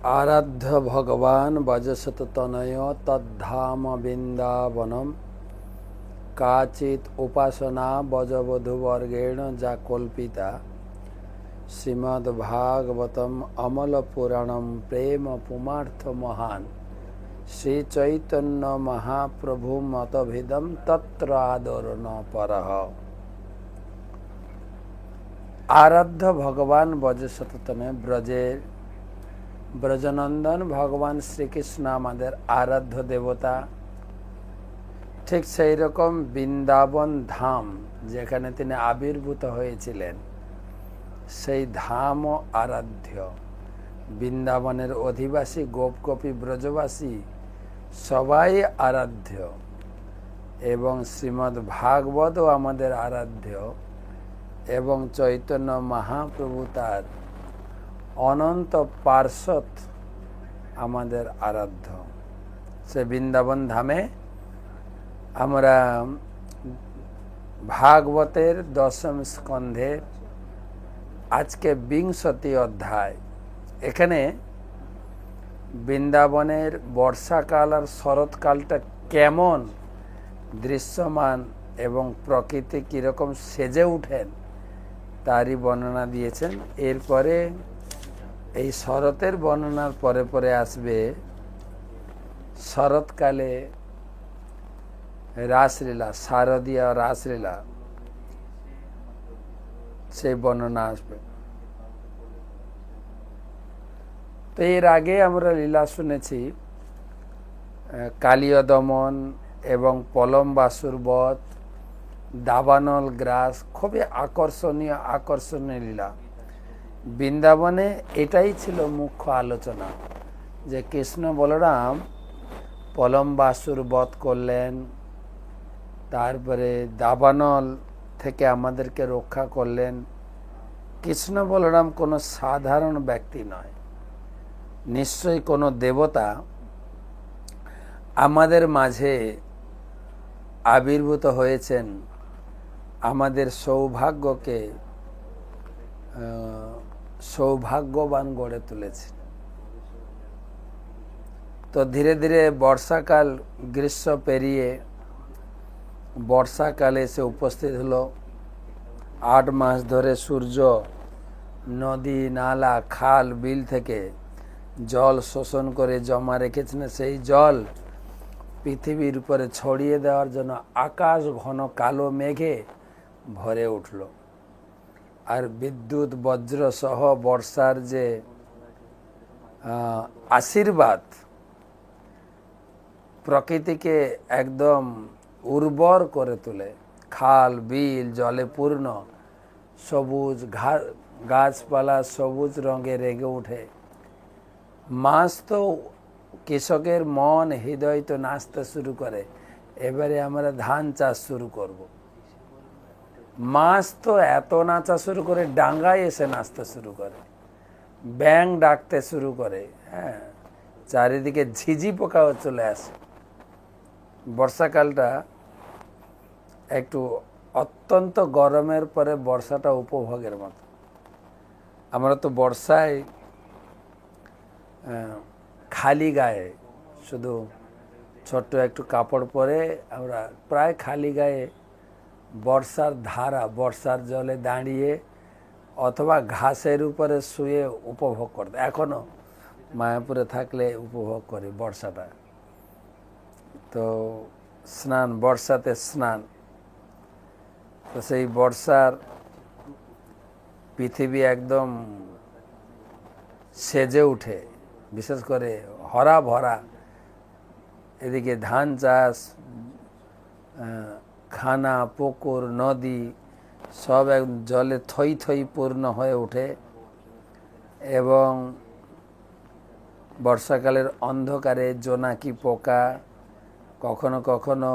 आराध्य भगवान वजसत तनय तद्धाम वृंदावनम काचित उपासना वजवधुवर्गेण जा कल्पिता श्रीमद्भागवतम अमल पुराणम प्रेम पुमार्थ महान श्री चैतन्य महाप्रभु मतभिदम तत्र आदर न परः। आराध्य भगवान वजसत तनय ব্রজনন্দন ভগবান শ্রীকৃষ্ণ আমাদের আরাধ্য দেবতা। ঠিক সেই রকম বৃন্দাবন ধাম যেখানে তিনি আবির্ভূত হয়েছিলেন সেই ধামও আরাধ্য। বৃন্দাবনের অধিবাসী গোপগোপী ব্রজবাসী সবাই আরাধ্য এবং শ্রীমদ্ ভাগবতও আমাদের আরাধ্য এবং চৈতন্য মহাপ্রভু তার অনন্ত পার্শ্বদ আমাদের আরাধ্য। সে বৃন্দাবন ধামে আমরা ভাগবতের দশম স্কন্ধে আজকে ২০ অধ্যায়। এখানে বৃন্দাবনের বর্ষাকাল আর শরৎকালটা কেমন দৃশ্যমান এবং প্রকৃতি কীরকম সেজে উঠেন তারই বর্ণনা দিয়েছেন। এরপরে এই শরতের বর্ণনার পরে পরে আসবে শরৎকালে রাসলীলা, শারদীয় রাসলীলা, সেই বর্ণনা আসবে। তো এর আগে আমরা লীলা শুনেছি কালীয় দমন এবং পলম বাসুর বধ, দাবানল গ্রাস, খুবই আকর্ষণীয় লীলা। বৃন্দাবনে এটাই ছিল মুখ্য আলোচনা যে কৃষ্ণ বলরাম পলম বাসুর বধ করলেন, তারপরে দাবানল থেকে আমাদেরকে রক্ষা করলেন। কৃষ্ণ বলরাম কোনো সাধারণ ব্যক্তি নয়, নিশ্চয়ই কোনো দেবতা আমাদের মাঝে আবির্ভূত হয়েছেন, আমাদের সৌভাগ্যকে সৌভাগ্যবান গড়ে তুলেছেন। তো ধীরে ধীরে বর্ষাকাল, গ্রীষ্ম পেরিয়ে বর্ষাকালে এসে উপস্থিত হলো। ৮ মাস ধরে সূর্য নদী, নালা, খাল, বিল থেকে জল শোষণ করে জমা রেখেছেন। সেই জল পৃথিবীর উপরে ছড়িয়ে দেওয়ার জন্য আকাশ ঘন কালো মেঘে ভরে উঠল। আর বিদ্যুৎ বজ্র সহ বর্ষার যে আশীর্বাদ প্রকৃতিকে একদম উর্বর করে তোলে। খাল বিল জলে পূর্ণ, সবুজ গাছপালা সবুজ রঙে রেগে ওঠে। মাছ তো কৃষকের মন হৃদয় তো নাচতে শুরু করে, এবারে আমরা ধান চাষ শুরু করব। মাছ তো এত নাচা শুরু করে, ডাঙ্গায় এসে নাচতে শুরু করে, ব্যাঙ ডাকতে শুরু করে, হ্যাঁ, চারিদিকে ঝিঝি পোকাও চলে আসে। বর্ষাকালটা একটু অত্যন্ত গরমের পরে বর্ষাটা উপভোগের মতো। আমরা তো বর্ষায় খালি গায়ে, শুধু ছোট্ট একটু কাপড় পরে আমরা প্রায় খালি গায়ে বর্ষার ধারা, বর্ষার জলে দাঁড়িয়ে অথবা ঘাসের উপরে শুয়ে উপভোগ করতে, এখনো মায়াপুরে থাকলে উপভোগ করি বর্ষাটা। তো স্নান, বর্ষাতে স্নান, তো সেই বর্ষার পৃথিবী একদম সেজে উঠে, বিশেষ করে হরা ভরা। এদিকে ধান চাষ, খানা, পুকুর, নদী সব জলে থই থই পূর্ণ হয়ে ওঠে। এবং বর্ষাকালের অন্ধকারে জোনাকি পোকা, কখনো কখনো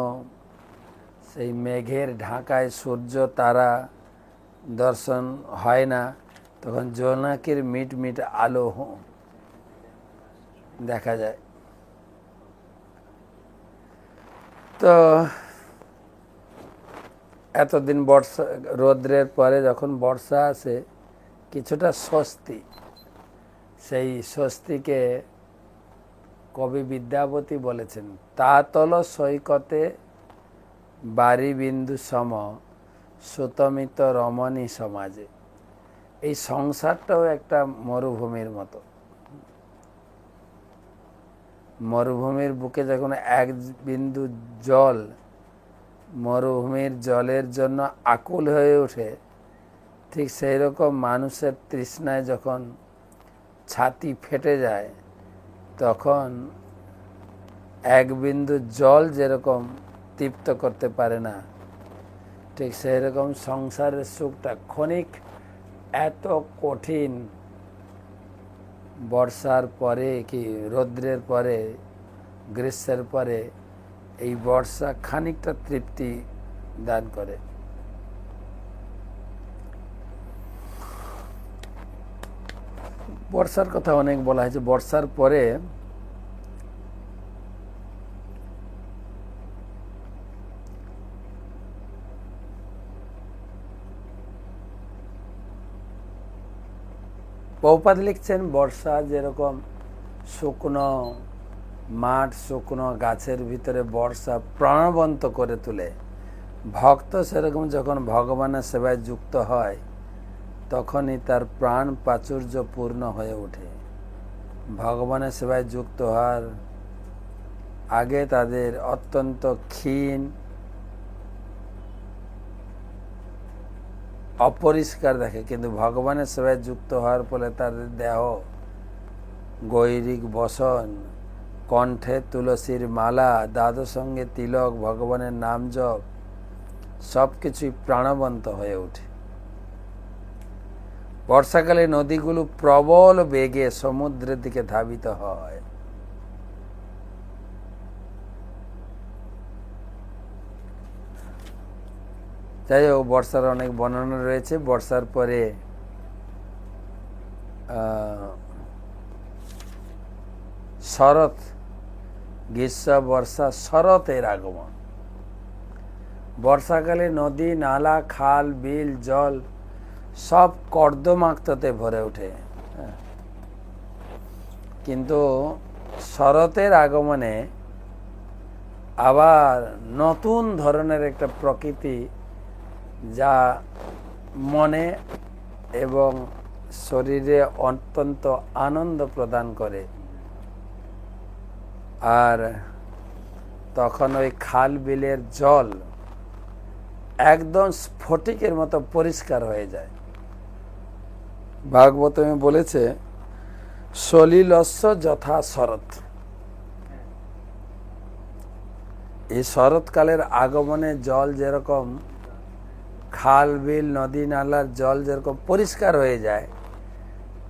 সেই মেঘের ঢাকায় সূর্য তারা দর্শন হয় না, তখন জোনাকির মিটমিট আলো দেখা যায়। তো এতদিন বর্ষা রৌদ্রের পরে যখন বর্ষা আসে কিছুটা স্বস্তি, সেই স্বস্তিকে কবি বিদ্যাপতি বলেছেন, তা তল সৈকতে বারি বিন্দু সম সুতমিত রমণী সমাজে। এই সংসারটাও একটা মরুভূমির মতো। মরুভূমির বুকে যখন এক বিন্দু জল মরুভূমির জলের জন্য আকুল হয়ে ওঠে, ঠিক সেই রকম মানুষের তৃষ্ণায় যখন ছাতি ফেটে যায়, তখন এক বিন্দু জল যেরকম তৃপ্ত করতে পারে না, ঠিক সেই রকম সংসারের সুখটা ক্ষণিক এত কঠিন। বর্ষার পরে কি রৌদ্রের পরে, গ্রীষ্মের পরে এই বর্ষা খানিকটা তৃপ্তি দান করে। বর্ষার কথা অনেক বলা হয়েছে। বর্ষার পরে প্রভুপাদ লিখছেন, বর্ষা যেরকম শুকনো মাঠ, শুকনো গাছের ভিতরে বর্ষা প্রাণবন্ত করে তোলে, ভক্ত সেরকম যখন ভগবানের সেবায় যুক্ত হয় তখনই তার প্রাণ প্রাচুর্য পূর্ণ হয়ে ওঠে। ভগবানের সেবায় যুক্ত হওয়ার আগে তাদের অত্যন্ত ক্ষীণ, অপরিষ্কার দেখে, কিন্তু ভগবানের সেবায় যুক্ত হওয়ার ফলে তাদের দেহ গৈরিক বসন, কণ্ঠে তুলসীর মালা, দাদু সঙ্গে তিলক, ভগবানের নাম জপ সব কিছুই প্রাণবন্ত হয়ে ওঠে। বর্ষাকালে নদীগুলো প্রবল বেগে সমুদ্রের দিকে ধাবিত হয়। যাই হোক, বর্ষার অনেক বর্ণনা রয়েছে। বর্ষার পরে শরৎ, গ্রীষ্ম, বর্ষা, শরতের আগমন। বর্ষাকালে নদী, নালা, খাল, বিল, জল সব কর্দমাক্ততে ভরে ওঠে। কিন্তু শরতের আগমনে আবার নতুন ধরনের একটা প্রকৃতি, যা মনে এবং শরীরে অত্যন্ত আনন্দ প্রদান করে। আর তখন ওই খাল বিলের জল একদম স্ফটিকের মতো পরিষ্কার হয়ে যায়। ভাগবতমে বলেছে, সলিলস্য যথা শরৎ। এই শরৎকালের আগমনে জল যেরকম, খাল বিল নদী নালার জল যেরকম পরিষ্কার হয়ে যায়,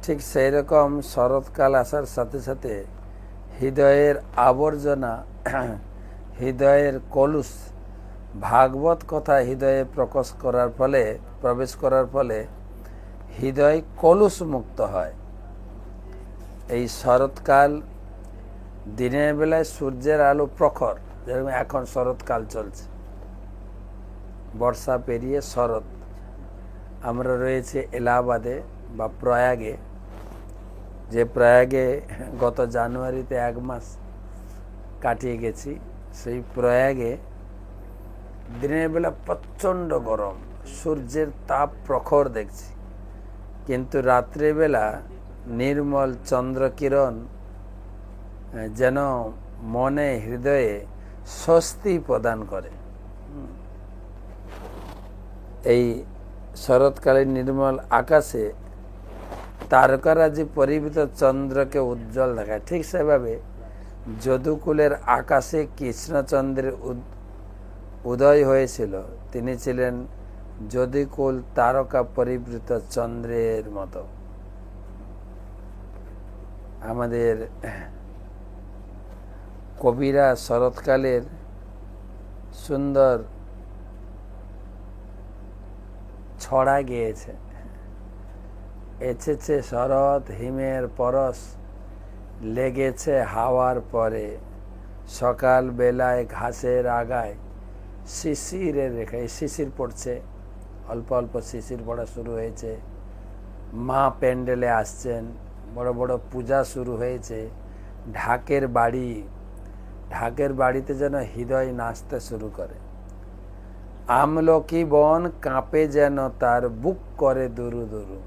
ঠিক সেই রকম শরৎকাল আসার সাথে সাথে হৃদয়ের আবর্জনা, হৃদয়ের কলুষ, ভাগবত কথা হৃদয়ে প্রবেশ করার ফলে হৃদয় কলুষ মুক্ত হয়। এই শরৎকাল দিনের বেলায় সূর্যের আলো প্রখর, যেরকম এখন শরৎকাল চলছে, বর্ষা পেরিয়ে শরৎ। আমরা রয়েছে এলাহাবাদে বা প্রয়াগে, যে প্রয়াগে গত জানুয়ারিতে 1 মাস কাটিয়ে গেছি। সেই প্রয়াগে দিনের বেলা প্রচণ্ড গরম, সূর্যের তাপ প্রখর দেখছি, কিন্তু রাত্রিবেলা নির্মল চন্দ্রকিরণ যেন মনে হৃদয়ে স্বস্তি প্রদান করে। এই শরৎকালীন নির্মল আকাশে তারকারাজি পরিবৃত চন্দ্রকে উজ্জ্বল দেখায়। ঠিক সেভাবে যদুকুলের আকাশে কৃষ্ণচন্দ্রের উদয় হয়েছিল। তিনি ছিলেন যদুকুল তারকা পরিবৃত চন্দ্রের মতো। আমাদের কবিরা শরৎকালের সুন্দর ছড়া গেয়েছে। এসেছে শরৎ, হিমের পরশ লেগেছে হাওয়ার পরে, সকাল বেলায় ঘাসের আগায় শিশিরের রেখা। এই শিশির পড়ছে, অল্প অল্প শিশির পড়া শুরু হয়েছে। মা প্যান্ডেলে আসছেন, বড় বড় পূজা শুরু হয়েছে। ঢাকের বাড়ি, ঢাকের বাড়িতে যেন হৃদয় নাচতে শুরু করে। আমলকি বন কাঁপে যেন তার বুক করে দুরু দুরু।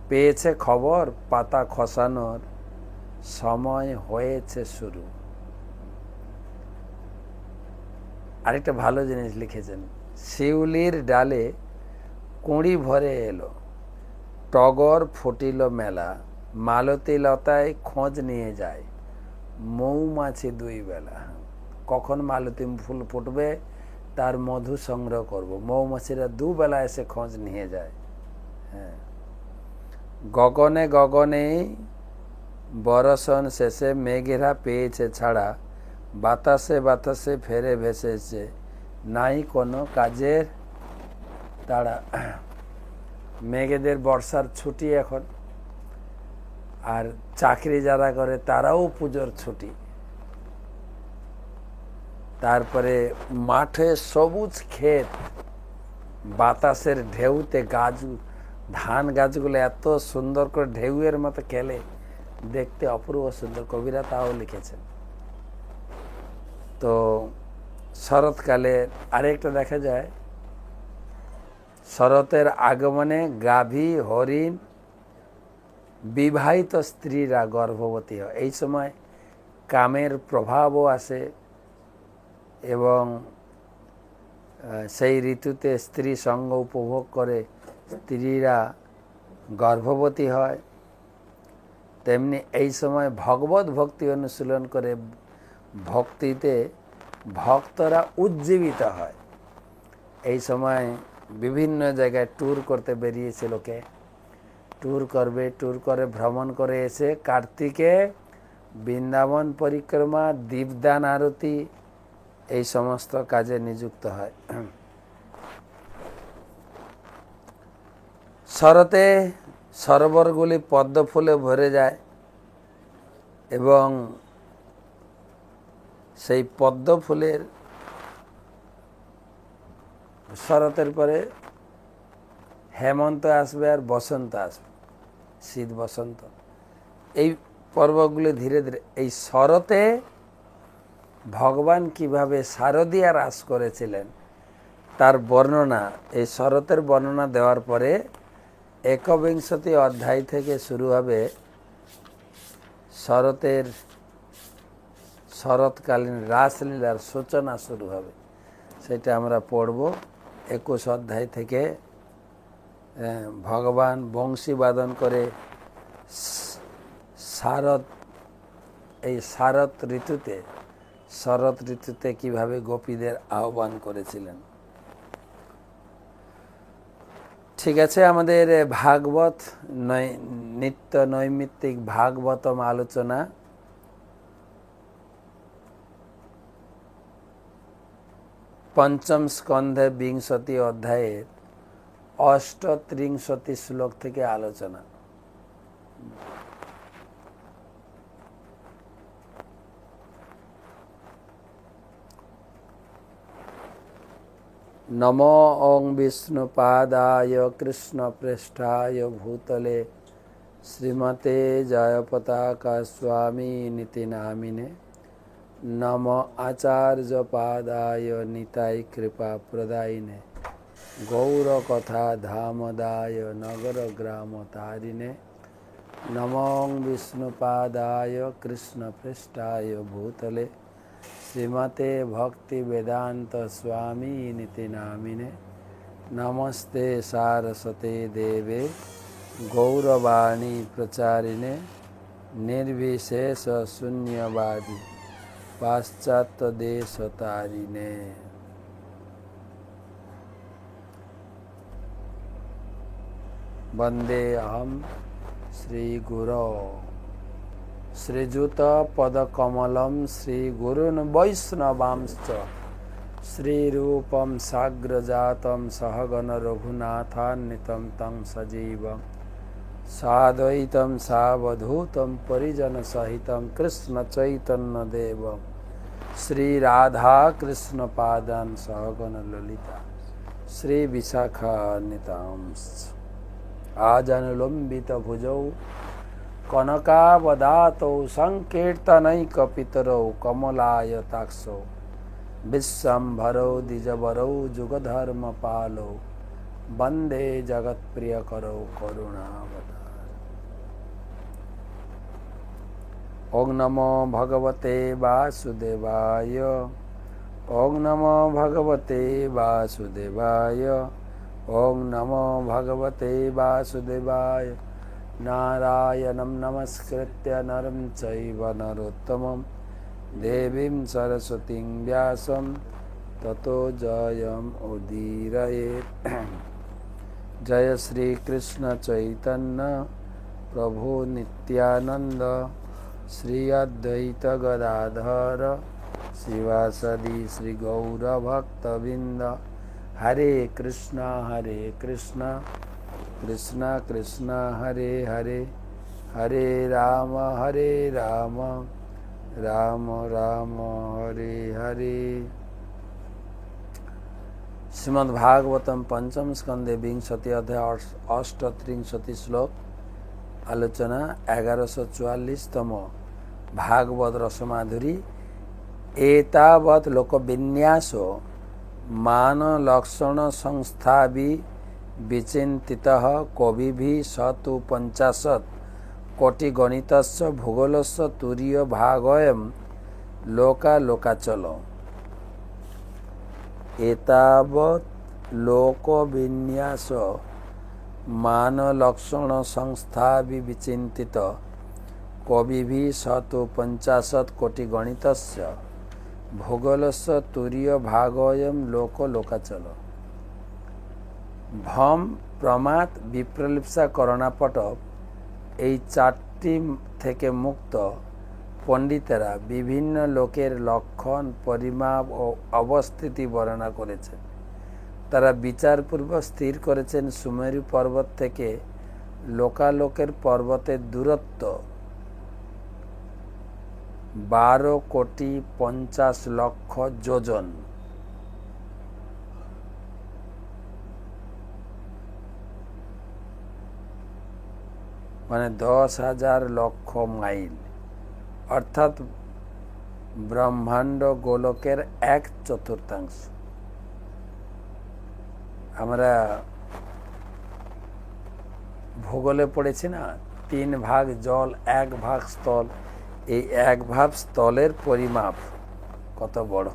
পেয়েছে খবর পাতা খসানোর সময় হয়েছে শুরু। আরেকটা ভালো জিনিস লিখেছেন, শিউলির ডালে কুঁড়ি ভরে এলো, টগর ফুটিল মেলা, মালতী লতায় খোঁজ নিয়ে যায়, মৌমাছি দুই বেলা। কখন মালতী ফুল ফুটবে তার মধু সংগ্রহ করব, মৌমাছিরা দুবেলা এসে খোঁজ নিয়ে যায়। হ্যাঁ, গগনে গগনে বরসন শেষে মেঘেরা পেয়েছে ছাড়া, বাতাসে বাতাসে ফেরে ভেসেছে, নাই কোনো কাজের তারা। মেঘেদের বর্ষার ছুটি এখন, আর চাকরি যারা করে তারাও পুজোর ছুটি। তারপরে মাঠে সবুজ ক্ষেত, বাতাসের ঢেউতে গাছ, ধান গাছগুলো এত সুন্দর করে ঢেউয়ের মতো খেলে, দেখতে অপূর্ব সুন্দর। কবিরা তাও লিখেছেন। তো শরৎকালে আরেকটা দেখা যায়, শরতের আগমনে গাভী, হরিণ, বিবাহিত স্ত্রীরা গর্ভবতী হয়। এই সময় কামের প্রভাবও আসে এবং সেই ঋতুতে স্ত্রী সঙ্গ উপভোগ করে স্ত্রীরা গর্ভবতী হয়। তেমনি এই সময় ভগবত ভক্তি অনুশীলন করে ভক্তিতে ভক্তরা উজ্জীবিত হয়। এই সময় বিভিন্ন জায়গায় ট্যুর করতে বেরিয়েছে লোকে, ট্যুর করবে, ট্যুর করে ভ্রমণ করে এসে কার্তিকে বৃন্দাবন পরিক্রমা, দীপদান আরতি, এই সমস্ত কাজে নিযুক্ত হয়। শরতে সরোবরগুলি পদ্ম ফুলে ভরে যায় এবং সেই পদ্ম ফুলের শরতের পরে হেমন্ত আসবে আর বসন্ত আসবে, শীত বসন্ত, এই পর্বগুলি ধীরে ধীরে। এই শরতে ভগবান কিভাবে শারদীয়া রাস করেছিলেন তার বর্ণনা, এই শরতের বর্ণনা দেওয়ার পরে একবিংশতি অধ্যায় থেকে শুরু হবে শরতের, শরৎকালীন রাসলীলার সূচনা শুরু হবে। সেটা আমরা পড়ব 21 অধ্যায় থেকে। ভগবান বংশী বাদন করে শারদ, এই শরৎ ঋতুতে কিভাবে গোপীদের আহ্বান করেছিলেন। ঠিক আছে, আমাদের ভাগবত নিত্য নৈমিত্তিক ভাগবতম আলোচনা পঞ্চম স্কন্ধে 20 অধ্যায়ের 38 শ্লোক থেকে আলোচনা। नमो ओं विष्णुपादाय कृष्णप्रेष्ठाय भूतले श्रीमते जयपताका स्वामी नीति नामिने। नमो आचार्यपादाय निताय कृपा प्रदायिने। गौरकथा धामदाय नगर ग्राम तारिणे। नमो विष्णुपादाय कृष्णप्रेष्ठाय भूतले श्रीमते भक्ति वेदांत स्वामी नीति नामिने। नमस्ते सारस्वते देवे गौरवाणी प्रचारिणे। निर्विशेष शून्यवादी पाश्चात्य देश तारिणे। वंदे अहम श्री गुरो श्रीजुत पदकमलं श्रीगुरुन् वैष्णवांश्च श्रीरूपं साग्रजातं सहगण रघुनाथान्वितं तं सजीवं साद्वैतं सावधूतं परिजनसहितं कृष्णचैतन्यदेवं श्रीराधाकृष्णपादान् सहगण ललिता श्रीविशाखान्वितांश्च। आजनुलंबित भुजौ कनकावदातौ संकीर्तनैकपितरौ कमलायताक्षौ विश्वम्भरौ द्विजवरौ जुगधर्मपालौ वन्दे जगत्प्रियकरौ करुणावतार। ओं नमो भगवते वासुदेवाय। ओं नमो भगवते वासुदेवाय। ओं नमो भगवते वासुदेवाय। नारायणं नमस्कृत्य नरं चैव नरोत्तमं देवीं सरस्वतीं व्यासं ततो जयम् उदीरयेत्। जय श्री कृष्ण चैतन्य प्रभु नित्यानंद श्री अद्वैत गदाधर शिवासदि श्री गौर भक्तबिंद। हरे कृष्णा कृष्णा कृष्णा हरे हरे, हरे राम राम राम हरे हरे। श्रीमद्भागवतम पंचम स्कंदे विंशति अध्याय अष्टत्रिंशति श्लोक आलोचना 1144तम भागवत रसमाधुरी। एतावत् लोक विन्यासो मान लक्षण संस्था भी विचिन्तितः कविभिः सतु 50 कोटि गणितस्य भूगोलस्य तुरीय भागोऽयं लोकालोकाचलो। एतावत् लोक विन्यास मान लक्षण संस्था विचिन्तित कविभिः सतु 50 कोटि गणितस्य भूगोलस्य तुरीय भागोऽयं लोकालोकाचल। भ्रम प्रमाद विप्रलिप्सा करणापट এই চারটি থেকে মুক্ত পণ্ডিতেরা বিভিন্ন লোকের লক্ষণ পরিমাপ ও অবস্থিতি বর্ণনা করেছেন। তারা বিচারপূর্বক স্থির করেছেন সুমেরু পর্বত থেকে লোকালোকের পর্বতের দূরত্ব 12,50,00,000 যোজন। মানে 10,000 লক্ষ মাইল, অর্থাৎ ব্রহ্মাণ্ড গোলকের 1/4। আমরা ভূগোলে পড়েছি না, 3 ভাগ জল 1 ভাগ স্থল। এই 1 ভাগ স্থলের পরিমাপ কত বড়।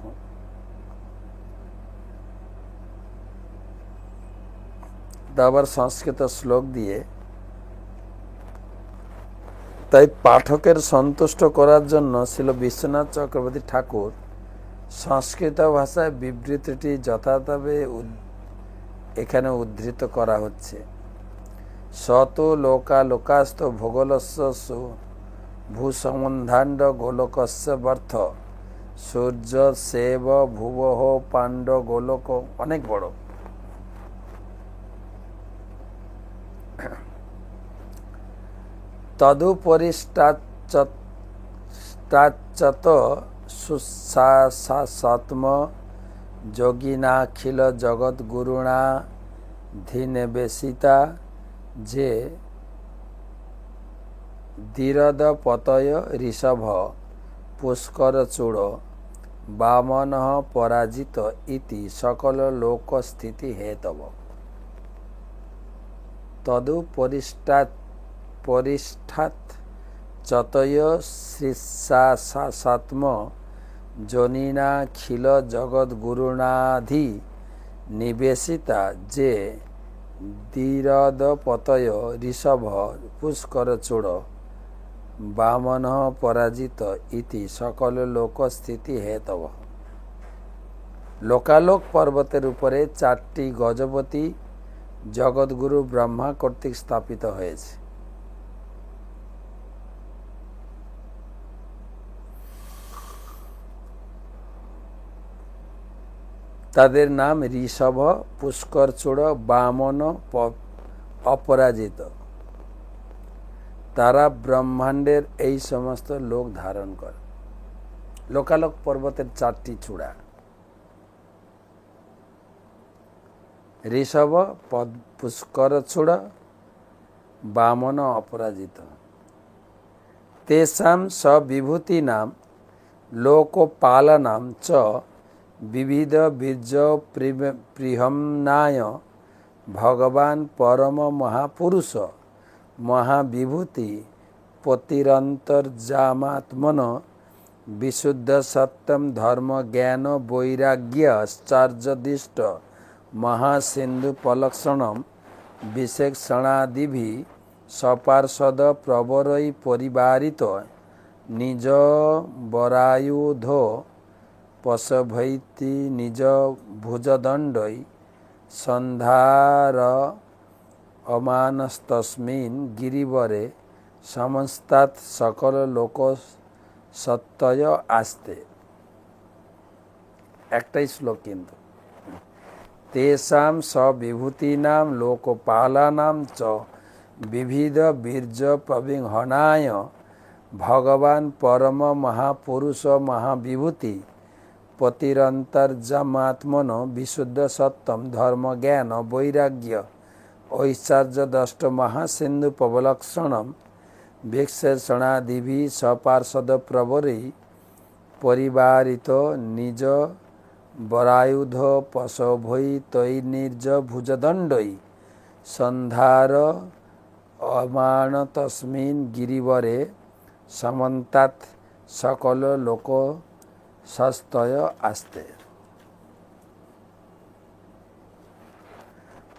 আবার সংস্কৃত শ্লোক দিয়ে তাই পাঠকের সন্তুষ্ট করার জন্য ছিল বিশ্বনাথ চক্রবর্তী ঠাকুর সংস্কৃত ভাষায় বিবৃতিটি যথাযথভাবে এখানে উদ্ধৃত করা হচ্ছে। শত লোকালোকাস্ত ভূগোলস্য ভূসম্বন্ধাণ্ড গোলকস্য বর্থ সূর্য সেব ভুবহ পাণ্ড গোলক অনেক বড়। তদুপরিষ্টাচ্যত সুসাত্ম যোগিনাখিল জগৎগুরুণা ধীনিবেশিতা যে ধীরদপতয় ঋষভ পুষ্কর চূড় বামন পরাজিত ইতি সকল লোকস্থিতি হেতব। তদুপরিষ্টাৎ চতয় শীর্ষাসাত্ম যোনিনাখিল জগৎগুরুণাধি নিবেশিতা যে ধীরদপতয় ঋষভ পুষ্কর চূড় বামন পরাজিত ইতি সকল লোকস্থিতি হেতব। লোকালোক পর্বতের উপরে 4টি গজপতি জগৎগুরু ব্রহ্মা কর্তৃক স্থাপিত হয়েছে। তাদের নাম ঋষভ, পুষ্কর চূড়, বামন, অপরাজিত। তারা ব্রহ্মাণ্ডের এই সমস্ত লোক ধারণ করে। লোকালোক পর্বতের 4টি চূড়া, ঋষভ, পুষ্কর চূড়, বামন অপরাজিত। তেষাং সবিভূতিনাং লোকপালনাং চ বিবিধ বীর্য প্রিয়ম্নায় ভগবান পরম মহাপুরুষ মহাবিভূতি পতিরন্তর্যামাত্মন বিশুদ্ধ সত্যম ধর্ম জ্ঞান বৈরাগ্যাশ্চর্যদিষ্ট মহাসিন্ধু পলক্ষণম বিশেষণাদিভি সপার্ষদ প্রবরৈ পরিবারিত নিজ বরায়ুধ পশভৈতি নিজ ভুজদণ্ডৈ সন্ধার অমানস্তস্মিন গিরিবরে সমস্তাৎ সকল লোক সত্যয় আস্তে। একটাই শ্লোক কিন্তু। তেষাং সবিভূতিনাং লোকপালানাং চ বিবিধ বীর্য প্রবিংহনায় ভগবান পরম মহাপুরুষ মহাবিভূতি পতিরন্তর্যামাত্মন বিশুদ্ধ সত্যম ধর্ম জ্ঞান বৈরাগ্য ঐশ্বর্যদষ্ট মহাসিন্ধু পবলক্ষণম বিশেষণাদিভি সপার্ষদ প্রবরৈ পরিবারিত নিজ বরায়ুধ পশভৈতৈর্নিজ ভুজদণ্ডৈ সন্ধার অমান তস্মিন গিরিবরে সমন্তাৎ সকল লোক সস্তয় আস্তে।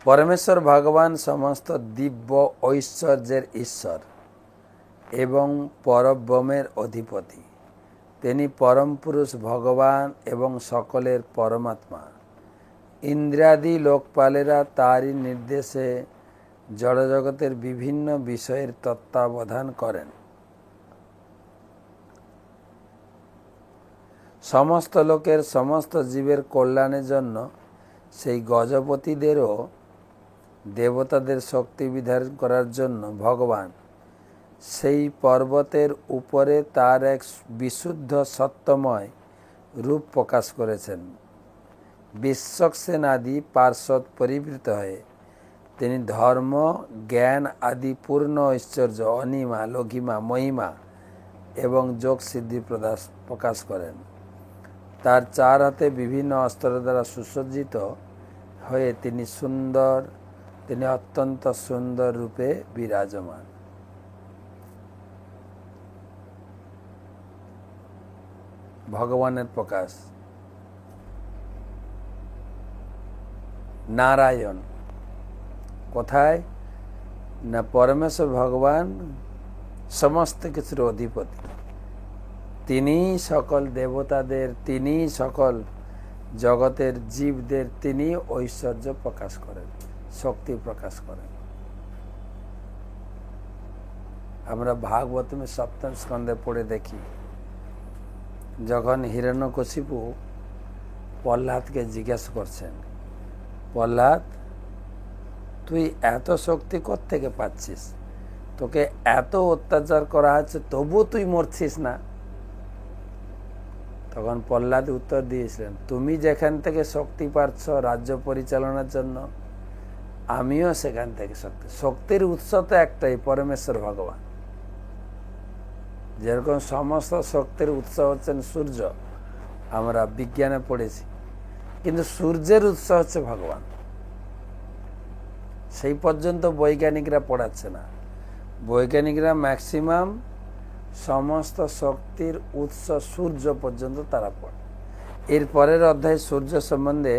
পরমেশ্বর ভগবান সমস্ত দিব্য ঐশ্বর্যের ঈশ্বর এবং পরব্রহ্মের অধিপতি। তিনি পরম পুরুষ ভগবান এবং সকলের পরমাত্মা। ইন্দ্রাদি লোকপালেরা তারই নির্দেশে জড়জগতের বিভিন্ন বিষয়ের তত্ত্বাবধান করেন। সমস্ত লোকের সমস্ত জীবের কল্যাণের জন্য সেই গজপতিদেরও দেবতাদের শক্তি বিধান করার জন্য ভগবান সেই পর্বতের উপরে তার এক বিশুদ্ধ সত্যময় রূপ প্রকাশ করেছেন। বিশ্বক্সেন আদি পার্শ্বদ পরিবৃত হয়ে তিনি ধর্ম জ্ঞান আদি পূর্ণ ঐশ্বর্য অনিমা লঘিমা মহিমা এবং যোগ সিদ্ধি প্রকাশ করেন। তার চার হাতে বিভিন্ন অস্ত্র দ্বারা সুসজ্জিত হয়ে তিনি অত্যন্ত সুন্দর রূপে বিরাজমান। ভগবানের প্রকাশ। নারায়ণ কোথায় না? পরমেশ্বর ভগবান সমস্ত কিছুর অধিপতি। তিনি সকল দেবতাদের, তিনি সকল জগতের জীবদের তিনি ঐশ্বর্য প্রকাশ করেন, শক্তি প্রকাশ করেন। আমরা ভাগবতমে সপ্তম স্কন্ধে পড়ে দেখি, যখন হিরণ্যকশিপু প্রহ্লাদকে জিজ্ঞাসা করছেন, প্রহ্লাদ তুই এত শক্তি কোত্থেকে পাচ্ছিস? তোকে এত অত্যাচার করা হচ্ছে তবু তুই মরছিস না। তখন প্রহ্লাদ উত্তর দিয়েছিলেন, তুমি যেখান থেকে শক্তি পাচ্ছ রাজ্য পরিচালনার জন্য, আমিও সেখান থেকে শক্তির উৎস তো একটাই, পরমেশ্বর ভগবান। যেরকম সমস্ত শক্তির উৎস হচ্ছেন সূর্য, আমরা বিজ্ঞানে পড়েছি, কিন্তু সূর্যের উৎস হচ্ছে ভগবান। সেই পর্যন্ত বৈজ্ঞানিকরা পড়াচ্ছে না। বৈজ্ঞানিকরা ম্যাক্সিমাম সমস্ত শক্তির উৎস সূর্য পর্যন্ত তারা পড়ে। এর পরের অধ্যায় সূর্য সম্বন্ধে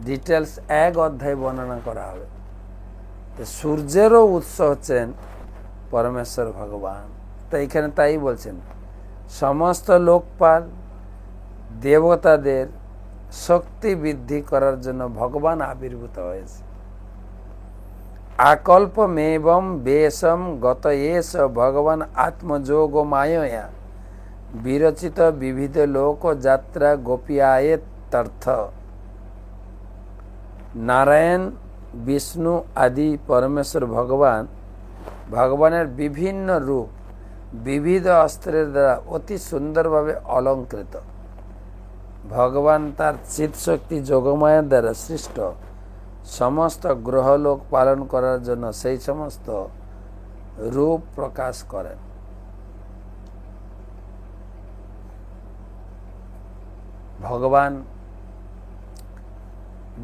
ডিটেলস এক অধ্যায় বর্ণনা করা হবে। সূর্যেরও উৎস হচ্ছেন পরমেশ্বর ভগবান। তো এখানে তাই বলছেন, সমস্ত লোকপাল দেবতাদের শক্তি বৃদ্ধি করার জন্য ভগবান আবির্ভূত হয়েছে। আকল্পমেবং বেশম গত এষ ভগবান আত্মযোগ মায়য়া বিরচিত বিবিধ লোক যাত্রা গোপিয়ায়েত্যর্থ। নারায়ণ, বিষ্ণু আদি পরমেশ্বর ভগবানের বিভিন্ন রূপ বিবিধ অস্ত্রের দ্বারা অতি সুন্দরভাবে অলঙ্কৃত। ভগবান তার চিৎশক্তি যোগমায়ার দ্বারা সৃষ্ট সমস্ত গ্রহলোক পালন করার জন্য সেই সমস্ত রূপ প্রকাশ করেন। ভগবান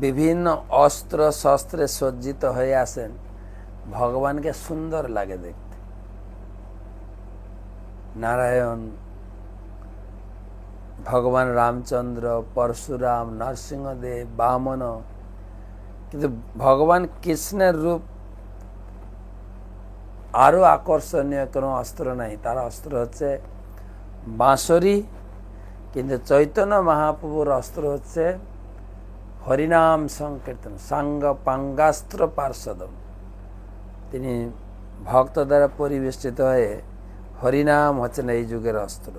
বিভিন্ন অস্ত্র শস্ত্রে সজ্জিত হয়ে আসেন, ভগবানকে সুন্দর লাগে দেখতে। নারায়ণ, ভগবান রামচন্দ্র, পরশুরাম, নরসিংহদেব, বামন, কিন্তু ভগবান কৃষ্ণের রূপ আরো আকর্ষণীয় কোনো অস্ত্র নাই। তার অস্ত্র হচ্ছে বাঁশরি, কিন্তু চৈতন্য মহাপ্রভুর অস্ত্র হচ্ছে হরিনাম সংকীর্তন, সাঙ্গ পাঙ্গাস্ত্র পার্শ্বদম। তিনি ভক্ত দ্বারা পরিবেষ্টিত হয়ে হরিনাম হচ্ছেন এই যুগের অস্ত্র।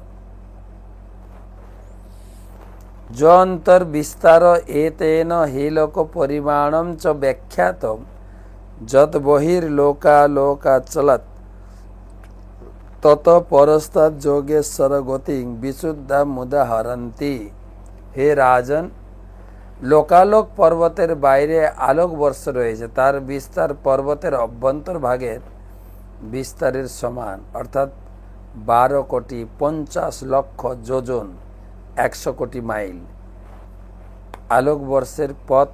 যন্তর বিস্তার এতেন হি লোক পরিমাণম চ ব্যাখ্যাতম যত বহির লোকা চলত তত পরস্তাদ যোগেশ্বর গতি বিশুদ্ধা মুদা হরন্তি। হে রাজন, লোকালোক পর্বতের বাইরে আলোক বর্ষ রয়েছে, তার বিস্তার পর্বতের অভ্যন্তর ভাগের বিস্তারের সমান, অর্থাৎ 12,50,00,000 যোজন, 100 কোটি মাইল। আলোকবর্ষের পথ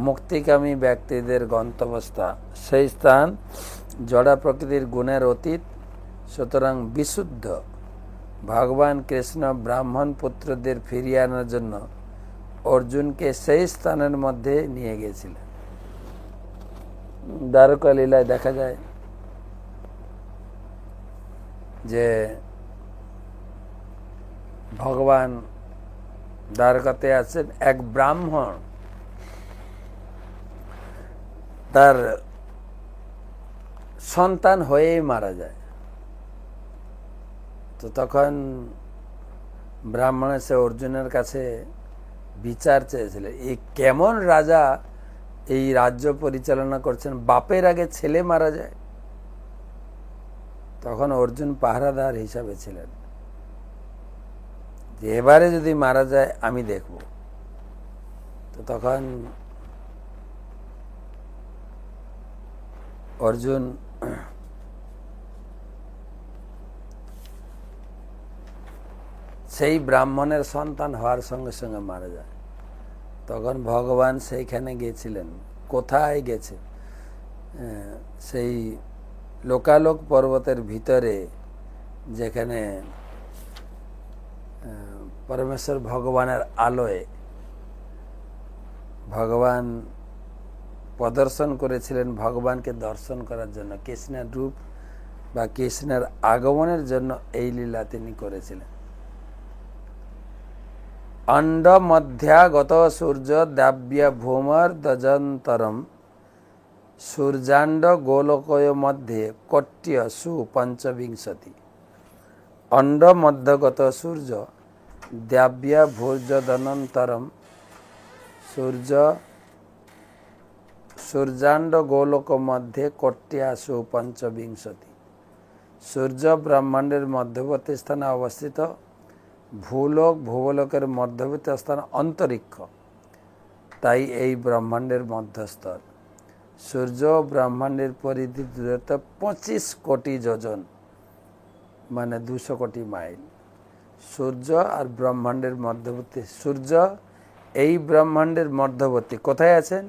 মুক্তিকামী ব্যক্তিদের গন্তব্যস্থান, সেই স্থান জড়া প্রকৃতির গুণের অতীত, সুতরাং বিশুদ্ধ। ভগবান কৃষ্ণ ব্রাহ্মণ পুত্রদের ফিরিয়ে আনার জন্য অর্জুনকে সেই স্থানের মধ্যে নিয়ে গিয়েছিলেন। দ্বারকা লীলায় দেখা যায় যে ভগবান দ্বারকাতে আছেন, এক ব্রাহ্মণ তার সন্তান হয়েই মারা যায়। তো তখন ব্রাহ্মণ এসে অর্জুনের কাছে বিচার চেয়েছিলেন, এই কেমন রাজা এই রাজ্য পরিচালনা করছেন, বাপের আগে ছেলে মারা যায়। তখন অর্জুন পাহারাদার হিসাবে ছিলেন, যে এবারে যদি মারা যায় আমি দেখব। তো তখন অর্জুন সেই ব্রাহ্মণের সন্তান হওয়ার সঙ্গে সঙ্গে মারা যায়। তখন ভগবান সেইখানে গিয়েছিলেন। কোথায় গেছে? সেই লোকালোক পর্বতের ভিতরে, যেখানে পরমেশ্বর ভগবানের আলোয় ভগবান প্রদর্শন করেছিলেন ভগবানকে দর্শন করার জন্য। কৃষ্ণের রূপ বা কৃষ্ণের আগমনের জন্য এই লীলা তিনি করেছিলেন। অণ্ড মধ্যাগত সূর্য দাব্য ভূমর দজন্তরম সূর্যাণ্ড গোলকয় মধ্যে কট্য সুপঞ্চবিংশতি। অণ্ড মধ্যগত সূর্য দাব্য ভূর্যদনন্তরম সূর্যাণ্ড গোলক মধ্যে কট্যাসু পঞ্চবিংশতি। সূর্য ব্রহ্মাণ্ডের মধ্যবর্তী স্থানে অবস্থিত, ভূলোক ভূগোলকের মধ্যবর্তী স্থান অন্তরিক্ষ, তাই এই ব্রহ্মাণ্ডের মধ্যস্থল। সূর্য ব্রহ্মাণ্ডের পরিধি দূরত্ব 25 কোটি যোজন, মানে 200 কোটি মাইল। সূর্য আর ব্রহ্মাণ্ডের মধ্যবর্তী, সূর্য এই ব্রহ্মাণ্ডের মধ্যবর্তী কোথায় আছেন?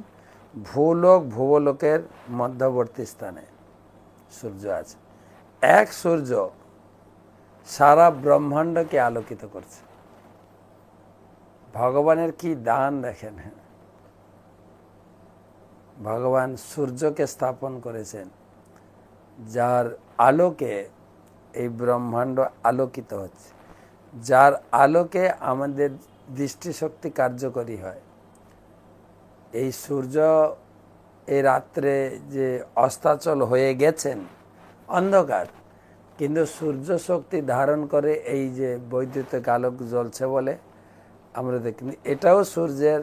ভূলোক ভূগোলকের মধ্যবর্তী স্থানে সূর্য আছে। এক সূর্য সারা ব্রহ্মাণ্ডকে আলোকিত করছে। ভগবানের কি দান দেখেন। ভগবান সূর্যকে স্থাপন করেছেন, যার আলোকে এই ব্রহ্মাণ্ড আলোকিত হচ্ছে, যার আলোকে আমাদের দৃষ্টিশক্তি কার্যকরী হয়। এই সূর্য এই রাত্রে যে অস্তাচল হয়ে গেছেন, অন্ধকার, কিন্তু সূর্য শক্তি ধারণ করে এই যে বৈদ্যুতিক আলোক জ্বলছে বলে আমরা দেখিনি, এটাও সূর্যের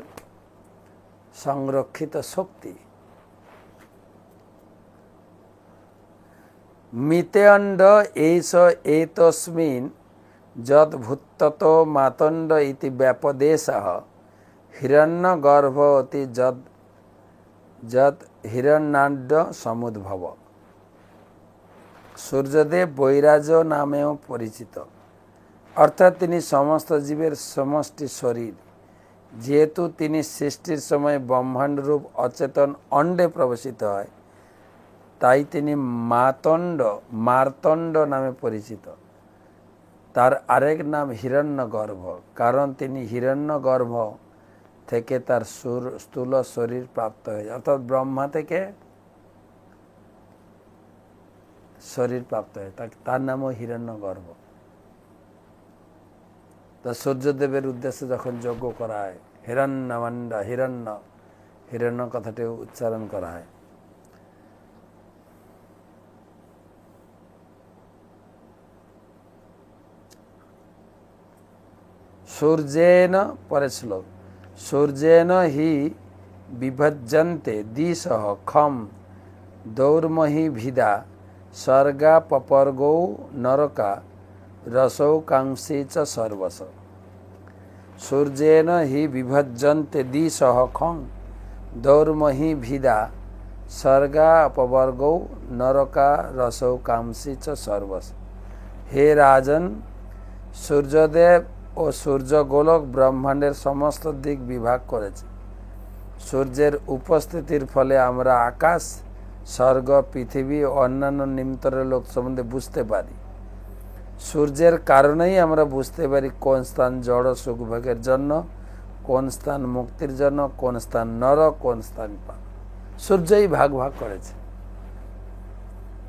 সংরক্ষিত শক্তি। মিতেয়ণ্ড এইস এতস্মিন যদ ভূত্তত মাতণ্ড ইতি ব্যাপদেশঃ হিরণ্য গর্ভবতী যদ হিরণ্যাণ্ড সমুদ্ভব। সূর্যদেব বৈরাজ নামেও পরিচিত, অর্থাৎ তিনি সমস্ত জীবের সমষ্টি শরীর। যেহেতু তিনি সৃষ্টির সময় ব্রহ্মাণ্ডরূপ অচেতন অণ্ডে প্রবেশিত হয়, তাই তিনি মার্তণ্ড নামে পরিচিত। তার আরেক নাম হিরণ্যগর্ভ, কারণ তিনি হিরণ্যগর্ভ থেকে তার স্থূল শরীর প্রাপ্ত হয়েছে, অর্থাৎ ব্রহ্মা থেকে শরীর প্রাপ্ত হয়েছে, তার নামও হিরণ্যগর্ভ। তা সূর্যদেবের উদ্দেশ্যে যখন যজ্ঞ করা হয়, হিরণ্য কথাটি উচ্চারণ করা হয়। সূর্যেন, পরের শ্লোক, সূর্যেন হি বিভজ্যন্তে দিশঃ খম দৌর্মহি ভিদা স্বর্গা পপর্গৌ নরকা রসৌ কাংসি চ সর্বস। সূর্যেন হি বিভজ্যন্তে দিশঃ খম দৌর্মহি ভিদা স্বর্গা পপর্গৌ নরকা রসৌ কাংসি চ সর্বস। হে রাজন, সূর্যদেব ও সূর্যগোলক ব্রহ্মাণ্ডের সমস্ত দিক বিভাগ করেছে। সূর্যের উপস্থিতির ফলে আমরা আকাশ, স্বর্গ, পৃথিবী ও অন্যান্য নিম্নতরের লোক সম্বন্ধে বুঝতে পারি। সূর্যের কারণেই আমরা বুঝতে পারি কোন স্থান জড় সুখভোগের জন্য, কোন স্থান মুক্তির জন্য, কোন স্থান নরক, কোন স্থান পাপ। সূর্যই ভাগ করেছে,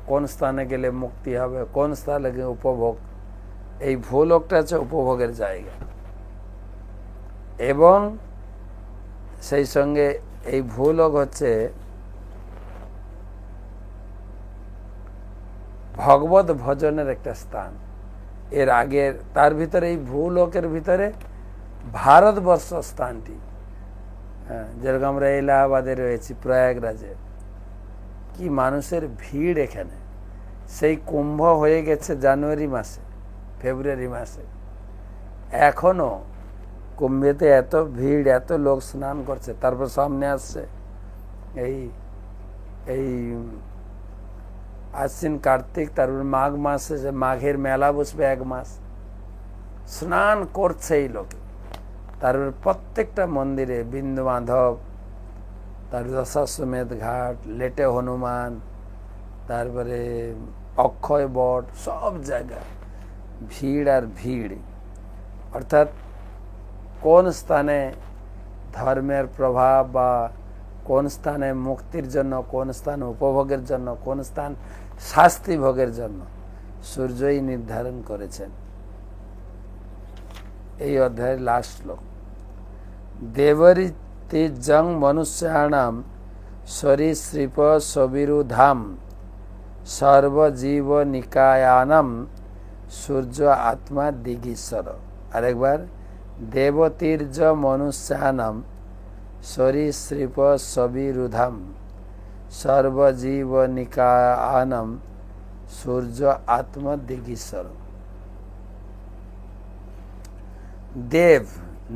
কোন স্থানে গেলে মুক্তি হবে, কোন স্থানে গেলে উপভোগ। এই ভূলোকটা হচ্ছে উপভোগের জায়গা, এবং সেই সঙ্গে এই ভূলোক হচ্ছে ভগবত ভজনের একটা স্থান। এর আগে তার ভিতরে, এই ভূলোকের ভিতরে ভারতবর্ষ স্থানটি, যেরকম আমরা এলাহাবাদে রয়েছি, প্রয়াগরাজে, কি মানুষের ভিড় এখানে। সেই কুম্ভ হয়ে গেছে জানুয়ারি মাসে, ফেব্রুয়ারি মাসে, এখনো কুম্ভেতে এত ভিড়, এত লোক স্নান করছে। তারপর সামনে আসছে এই আশ্বিন কার্তিক, তারপর মাঘ মাসে মাঘের মেলা বসবে, এক মাস স্নান করছে এই লোকে। তারপর প্রত্যেকটা মন্দিরে বিন্দু মাধব, তারপর দশাশ্বমেধ ঘাট, লেটে হনুমান, তারপরে অক্ষয় বট, সব জায়গায় ভিড় আর ভিড়। অর্থাৎ কোন স্থানে ধর্মের প্রভাব, বা কোন স্থানে মুক্তির জন্য, কোন স্থান উপভোগের জন্য, কোন স্থান শাস্তি ভোগের জন্য, সূর্যই নির্ধারণ করেছেন। এই অধ্যায়ের লাস্ট শ্লোক, দেবরীতি জং মনুষ্যাণাম সরীসৃপ সবিরুধাম সর্বজীব নিকায়ানম সূর্য আত্মা দিগীশ্বর। আরেকবার, দেবতীর্য মনুষ্যানাম সরীসৃপ সবিরুধাম সর্বজীব নিকায়ানম সূর্য আত্মা দিগীশ্বর। দেব,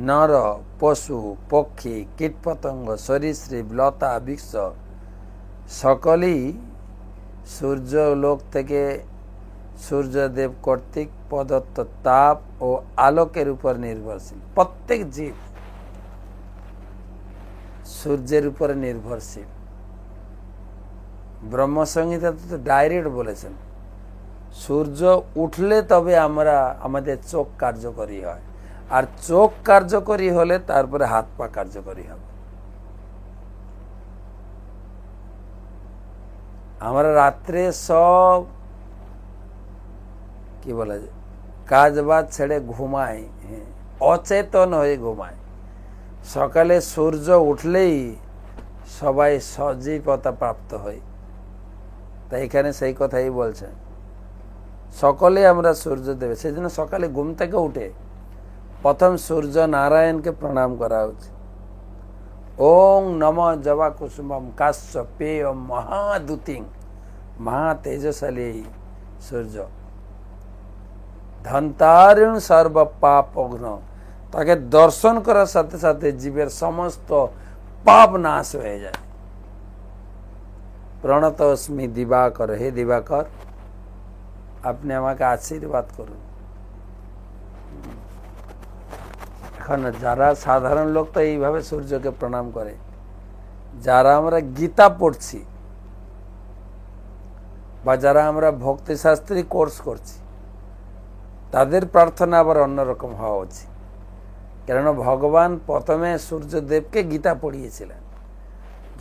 নর, পশু, পক্ষী, কীটপতঙ্গ, সরীসৃপ, লতা, বৃক্ষ সকলেই সূর্যলোক থেকে সূর্যদেব কর্তৃক প্রদত্ত তাপ ও আলোকের উপর নির্ভরশীল। প্রত্যেক জীব সূর্যের উপরে নির্ভরশীল। ব্রহ্মসংহিতা তো ডাইরেক্ট বলেছেন, সূর্য উঠলে তবে আমাদের চোখ কার্যকরী হয়, আর চোখ কার্যকরী হলে তারপরে হাত পা কার্যকরী হবে। আমরা রাত্রে সব কি বলা যায়, কাজ বাজ ছেড়ে ঘুমাই, অচেতন হয়ে ঘুমায়। সকালে সূর্য উঠলেই সবাই সজীবতা প্রাপ্ত হয়। তাই এখানে সেই কথাই বলছেন, সকলে আমরা সূর্য দেবে। সেই জন্য সকালে ঘুম থেকে উঠে প্রথম সূর্য নারায়ণকে প্রণাম করা উচিত। ওং নম জবা কুসুমম কাশ্য পেয় মহাদুতিং, মহা তেজশালী সূর্য, ধন্তারিণ সর্ব পাপ অগ্ন। তাকে দর্শন করার সাথে সাথে জীবের সমস্ত পাপ নাশ হয়ে যায়। প্রণতস্মি দিবাকর, হে দিবাকর আপনি আমাকে আশীর্বাদ করুন। এখন যারা সাধারণ লোক তো এইভাবে সূর্যকে প্রণাম করে, যারা আমরা গীতা পড়ছি বা যারা আমরা ভক্তিশাস্ত্রী কোর্স করছি, তাদের প্রার্থনা আবার অন্যরকম হওয়া উচিত। কেননা ভগবান প্রথমে সূর্যদেবকে গীতা পড়িয়েছিলেন।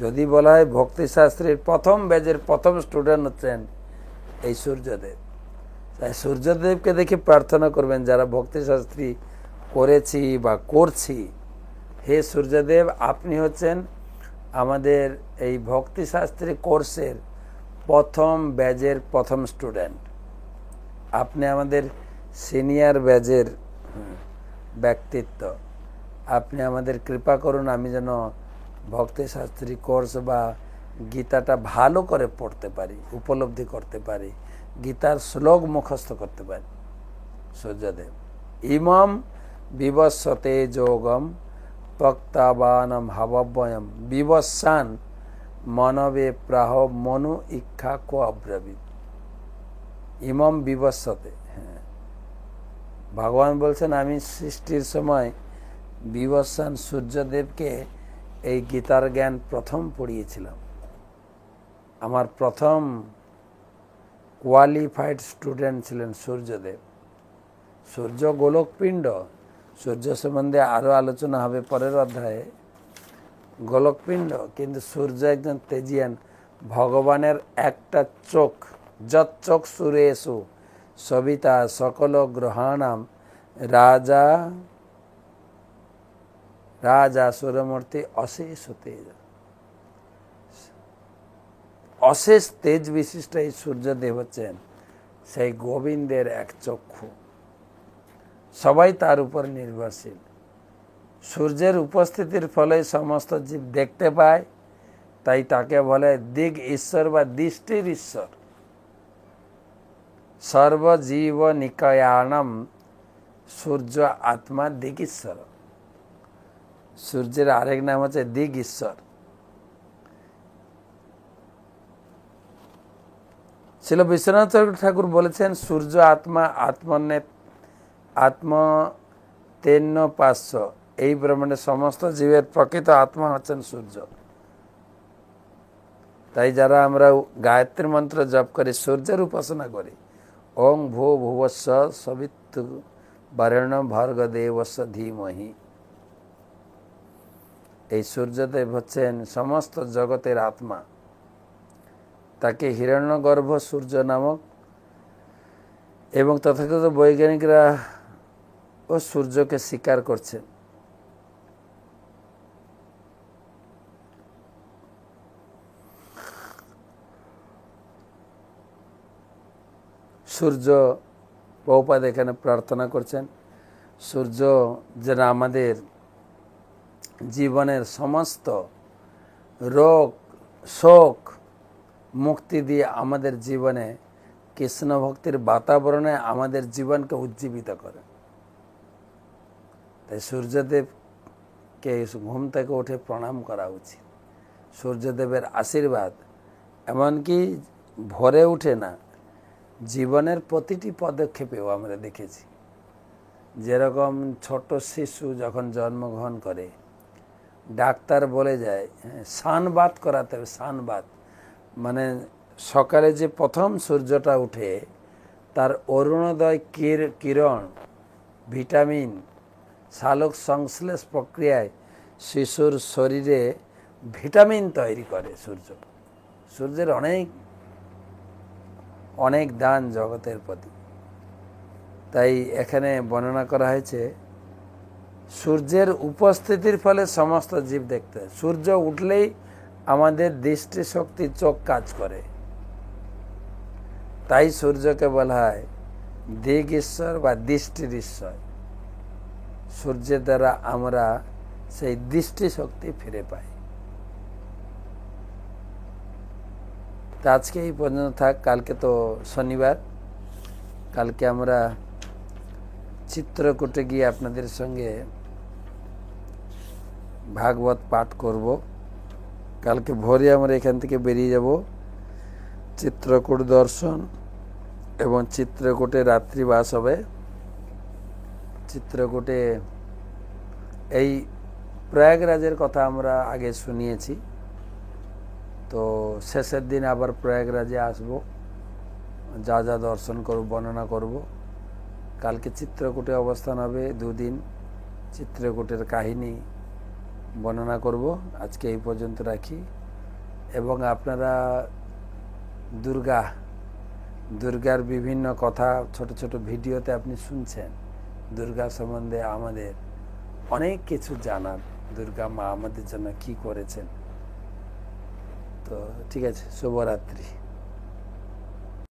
যদি বলা হয় ভক্তিশাস্ত্রীর প্রথম ব্যাচের প্রথম স্টুডেন্ট হচ্ছেন এই সূর্যদেব, তাই সূর্যদেবকে দেখে প্রার্থনা করবেন যারা ভক্তিশাস্ত্রী করেছি বা করছি, হে সূর্যদেব, আপনি হচ্ছেন আমাদের এই ভক্তিশাস্ত্রী কোর্সের প্রথম ব্যাচের প্রথম স্টুডেন্ট। আপনি আমাদের সিনিয়র ব্যাচের ব্যক্তিত্ব। আপনি আমাদের কৃপা করুন, আমি যেন ভক্তিশাস্ত্রী কোর্স বা গীতাটা ভালো করে পড়তে পারি, উপলব্ধি করতে পারি, গীতার শ্লোক মুখস্থ করতে পারি। সূর্যদেব ইমম বিবস্বতে যোগম প্রক্তাবানম হাবব্যয়ম বিবস্বান মনবে প্রাহ মনু ইক্ষা কো অব্রবীত। ইমম বিবস্বতে, হ্যাঁ, ভগবান বলছেন আমি সৃষ্টির সময় বিবস্বান সূর্যদেবকে এই গীতার জ্ঞান প্রথম পড়িয়েছিলাম। আমার প্রথম কোয়ালিফাইড স্টুডেন্ট ছিলেন সূর্যদেব। সূর্য গোলকপিণ্ড, সূর্য সম্বন্ধে আরও আলোচনা হবে পরের অধ্যায়ে। গোলকপিণ্ড, কিন্তু সূর্য একজন তেজিয়ান। ভগবানের একটা চোখ, যত চোখ সুরেশু সবিতা সকল গ্রহাণাম রাজা রাজা সুরমূর্তি অশেষ তেজ। অশেষ তেজ বিশিষ্ট এই সূর্যদেব হচ্ছেন সেই গোবিন্দের এক চক্ষু। সবাই তার উপর নির্ভরশীল। সূর্যের উপস্থিতির ফলে সমস্ত জীব দেখতে পায়, তাই তাকে বলে দিগ ঈশ্বর বা দৃষ্টির ঈশ্বর। সর্বজীব নিকয়ানম সূর্য আত্মা দিগ ঈশ্বর। সূর্যের আরেক নাম হচ্ছে দিগ ঈশ্বর। শিল বিশ্বনাথ ঠাকুর বলেছেন সূর্য আত্মা আত্ম তেন্য পার্শ্ব। এই ব্রহ্মাণ্ডের সমস্ত জীবের প্রকৃত আত্মা হচ্ছেন সূর্য। তাই যারা আমরা গায়ত্রী মন্ত্র জপ করি, সূর্যের উপাসনা করি, ওং ভূ ভুবস্ব সবিতু বরেণ্য ভর্গ দেবস্ব ধীমহি, এই সূর্যদেব হচ্ছেন সমস্ত জগতের আত্মা। তাকে হিরণ্যগর্ভ সূর্য নামক, এবং তথাকথিত বৈজ্ঞানিকরা ও সূর্যকে স্বীকার করছেন। সূর্য, প্রভুপাদ এখানে প্রার্থনা করছেন সূর্য যেন আমাদের জীবনের সমস্ত রোগ শোক মুক্তি দিয়ে আমাদের জীবনে কৃষ্ণ ভক্তির বাতাবরণে আমাদের জীবনকে উজ্জীবিত করে। তাই সূর্যদেবকে ঘুম থেকে উঠে প্রণাম করা উচিত। সূর্যদেবের আশীর্বাদ এমনকি ভোরে উঠে না, জীবনের প্রতিটি পদক্ষেপেও আমরা দেখেছি। যেরকম ছোট শিশু যখন জন্মগ্রহণ করে, ডাক্তার বলে যায় সানবাত করাতে হবে। সানবাত মানে সকালে যে প্রথম সূর্যটা উঠে তার অরুণোদয় কিরণ ভিটামিন সালোক সংশ্লেষ প্রক্রিয়ায় শিশুর শরীরে ভিটামিন তৈরি করে। সূর্যের অনেক দান জগতের প্রতি। তাই এখানে বর্ণনা করা হয়েছে সূর্যের উপস্থিতির ফলে সমস্ত জীব দেখতে হয়। সূর্য উঠলেই আমাদের দৃষ্টিশক্তি, চোখ কাজ করে। তাই সূর্যকে বলা হয় দিগ ঈশ্বর বা দৃষ্টির ঈশ্বর। সূর্যের দ্বারা আমরা সেই দৃষ্টিশক্তি ফিরে পাই। তা আজকে এই পর্যন্ত থাক। কালকে তো শনিবার, কালকে আমরা চিত্রকূটে গিয়ে আপনাদের সঙ্গে ভাগবত পাঠ করব। কালকে ভোরে আমরা এখান থেকে বেরিয়ে যাব চিত্রকূট দর্শন এবং চিত্রকূটে রাত্রিবাস হবে। চিত্রকূটে এই প্রয়াগরাজের কথা আমরা আগে শুনিয়েছি, তো শেষের দিন আবার প্রয়াগরাজে আসব, যা যা দর্শন করব বর্ণনা করব। কালকে চিত্রকূটে অবস্থান হবে, দুদিন চিত্রকূটের কাহিনী বর্ণনা করব। আজকে এই পর্যন্ত রাখি। এবং আপনারা দুর্গার বিভিন্ন কথা ছোট ছোট ভিডিওতে আপনি শুনছেন। দুর্গা সম্বন্ধে আমাদের অনেক কিছু জানার, দুর্গা মা আমাদের জন্য কি করেছেন। তো ঠিক আছে, শুভরাত্রি।